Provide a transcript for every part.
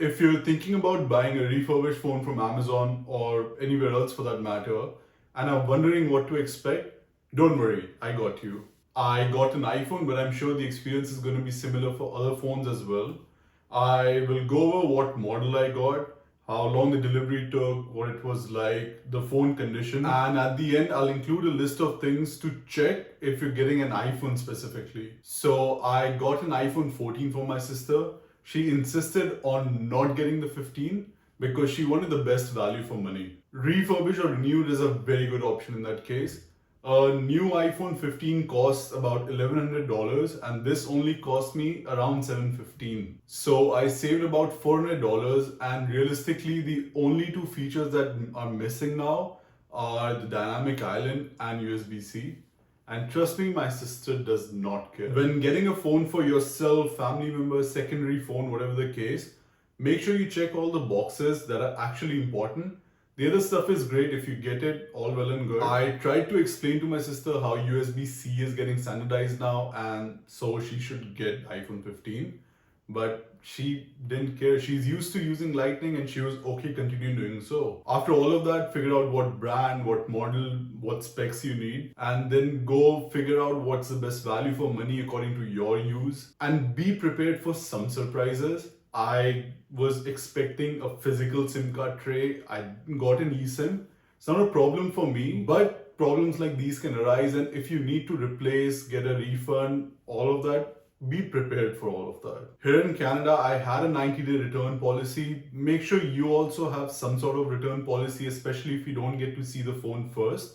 If you're thinking about buying a refurbished phone from Amazon or anywhere else for that matter, and are wondering what to expect, don't worry, I got you. I got an iPhone, but I'm sure the experience is going to be similar for other phones as well. I will go over what model I got, how long the delivery took, what it was like, the phone condition, and at the end, I'll include a list of things to check if you're getting an iPhone specifically. So, I got an iPhone 14 for my sister. She insisted on not getting the 15 because she wanted the best value for money. Refurbished or renewed is a very good option in that case. A new iPhone 15 costs about $1,100 and this only cost me around $715. So I saved about $400 and realistically the only two features that are missing now are the dynamic island and USB-C. And trust me, my sister does not care. When getting a phone for yourself, family members, secondary phone, whatever the case, make sure you check all the boxes that are actually important. The other stuff is great if you get it, all well and good. I tried to explain to my sister how USB-C is getting standardized now, and so she should get iPhone 15. But she didn't care. She's used to using Lightning and she was okay continuing doing so. After all of that, figure out what brand, what model, what specs you need, and then go figure out what's the best value for money according to your use. And be prepared for some surprises. I was expecting a physical SIM card tray. I got an eSIM. It's not a problem for me, but problems like these can arise. And if you need to replace, get a refund, all of that, be prepared for all of that. Here in Canada, I had a 90-day return policy. Make sure you also have some sort of return policy, especially if you don't get to see the phone first.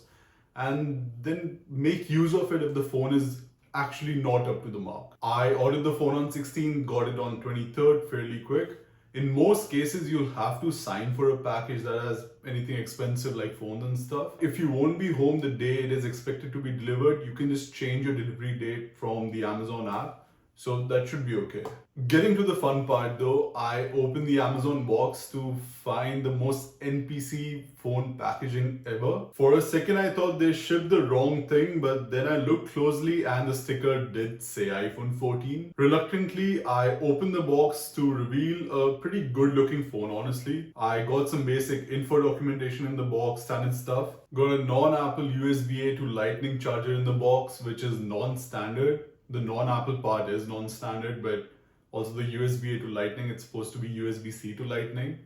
And then make use of it if the phone is actually not up to the mark. I ordered the phone on 16th, got it on 23rd, fairly quick. In most cases, you'll have to sign for a package that has anything expensive like phones and stuff. If you won't be home the day it is expected to be delivered, you can just change your delivery date from the Amazon app. So that should be okay. Getting to the fun part though, I opened the Amazon box to find the most NPC phone packaging ever. For a second I thought they shipped the wrong thing, but then I looked closely and the sticker did say iPhone 14. Reluctantly, I opened the box to reveal a pretty good looking phone, honestly. I got some basic info documentation in the box, standard stuff. Got a non-Apple USB-A to Lightning charger in the box, which is non-standard. The non-Apple part is non-standard, but also the USB-A to Lightning, it's supposed to be USB-C to Lightning,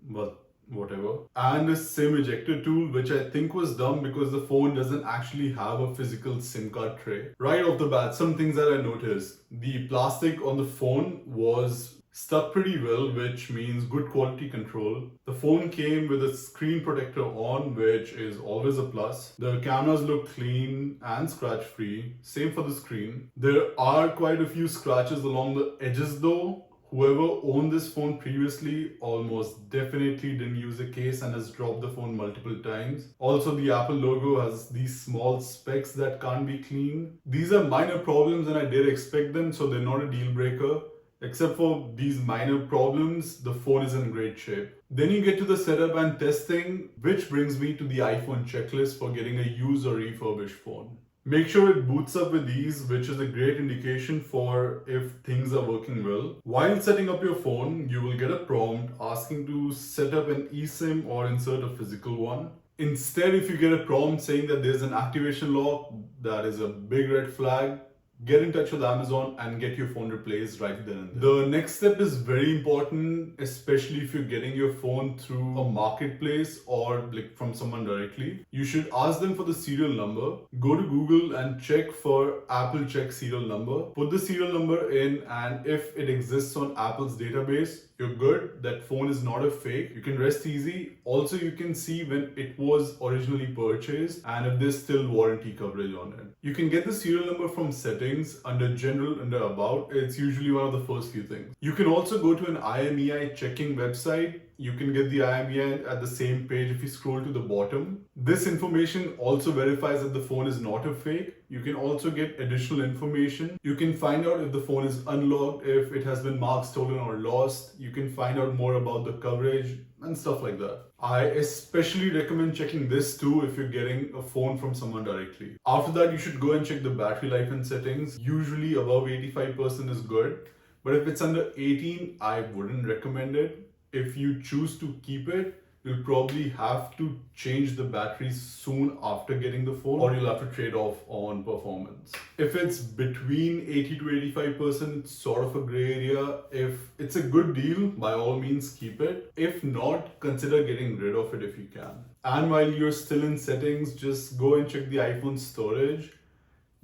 but whatever. And a SIM ejector tool, which I think was dumb because the phone doesn't actually have a physical SIM card tray. Right off the bat, some things that I noticed. The plastic on the phone was stuck pretty well, which means good quality control. The phone came with a screen protector on, which is always a plus. The cameras look clean and scratch free. Same for the screen. There are quite a few scratches along the edges though. Whoever owned this phone previously almost definitely didn't use a case and has dropped the phone multiple times. Also, the Apple logo has these small specks that can't be cleaned. These are minor problems and I did expect them, so they're not a deal breaker. Except for these minor problems, the phone is in great shape. Then you get to the setup and testing, which brings me to the iPhone checklist for getting a used or refurbished phone. Make sure it boots up with ease, which is a great indication for if things are working well. While setting up your phone, you will get a prompt asking to set up an eSIM or insert a physical one. Instead, if you get a prompt saying that there's an activation lock, that is a big red flag. Get in touch with Amazon and get your phone replaced right then and there. The next step is very important, especially if you're getting your phone through a marketplace or like from someone directly. You should ask them for the serial number. Go to Google and check for Apple Check serial number. Put the serial number in, and if it exists on Apple's database, you're good. That phone is not a fake. You can rest easy. Also, you can see when it was originally purchased and if there's still warranty coverage on it. You can get the serial number from settings under general, under about. It's usually one of the first few things. You can also go to an IMEI checking website. You can get the IMEI at the same page if you scroll to the bottom. This information also verifies that the phone is not a fake. You can also get additional information. You can find out if the phone is unlocked, if it has been marked stolen or lost. You can find out more about the coverage and stuff like that. I especially recommend checking this too if you're getting a phone from someone directly. After that, you should go and check the battery life and settings. Usually above 85% is good. But if it's under 18, I wouldn't recommend it. If you choose to keep it, you'll probably have to change the battery soon after getting the phone, or you'll have to trade off on performance. If it's between 80 to 85%, it's sort of a gray area. If it's a good deal, by all means keep it. If not, consider getting rid of it if you can. And while you're still in settings, just go and check the iPhone storage.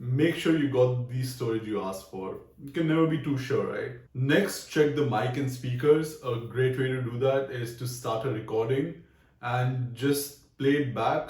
Make sure you got the storage you asked for. You can never be too sure, right? Next, check the mic and speakers. A great way to do that is to start a recording and just play it back.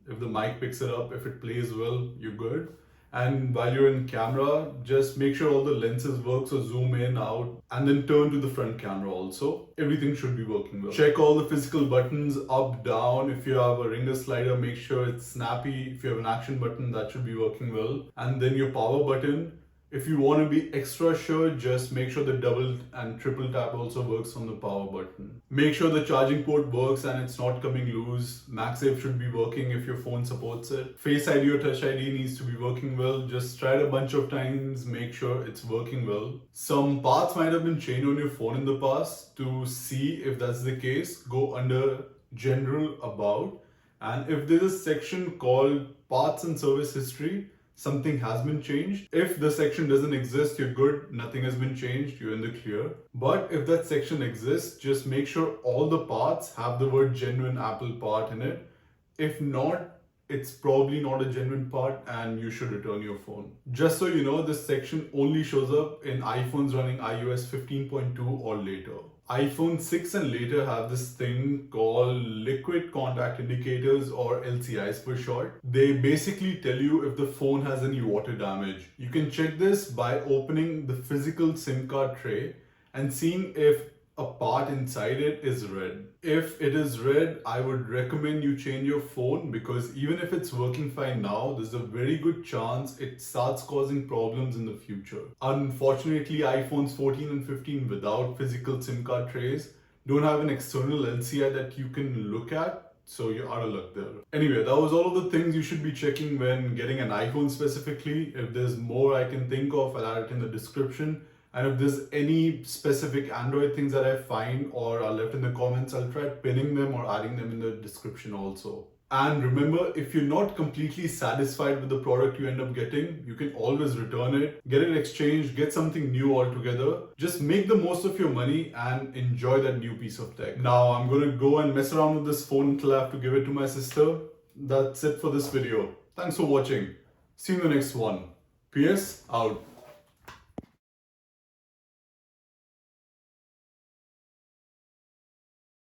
If the mic picks it up, if it plays well, you're good. And while you're in camera, just make sure all the lenses work, so zoom in, out, and then turn to the front camera also. Everything should be working well. Check all the physical buttons, up, down. If you have a ringer slider, make sure it's snappy. If you have an action button, that should be working well. And then your power button. If you want to be extra sure, just make sure the double and triple tap also works on the power button. Make sure the charging port works and it's not coming loose. MagSafe should be working if your phone supports it. Face ID or Touch ID needs to be working well. Just try it a bunch of times, make sure it's working well. Some parts might have been changed on your phone in the past. To see if that's the case, go under General About. And if there's a section called Parts and Service History, something has been changed. If the section doesn't exist, you're good, nothing has been changed, you're in the clear. But if that section exists, just make sure all the parts have the word genuine Apple part in it. If not, it's probably not a genuine part and you should return your phone. Just so you know, this section only shows up in iPhones running iOS 15.2 or later. iPhone 6 and later have this thing called liquid contact indicators, or LCIs for short. They basically tell you if the phone has any water damage. You can check this by opening the physical SIM card tray and seeing if a part inside it is red. If it is red, I would recommend you change your phone, because even if it's working fine now, there's a very good chance it starts causing problems in the future. Unfortunately, iPhones 14 and 15 without physical SIM card trays don't have an external LCI that you can look at, so you're out of luck there. Anyway, that was all of the things you should be checking when getting an iPhone specifically. If there's more I can think of, I'll add it in the description. And if there's any specific Android things that I find or are left in the comments, I'll try pinning them or adding them in the description also. And remember, if you're not completely satisfied with the product you end up getting, you can always return it, get it exchanged, get something new altogether. Just make the most of your money and enjoy that new piece of tech. Now I'm going to go and mess around with this phone until I have to give it to my sister. That's it for this video. Thanks for watching. See you in the next one. PS out.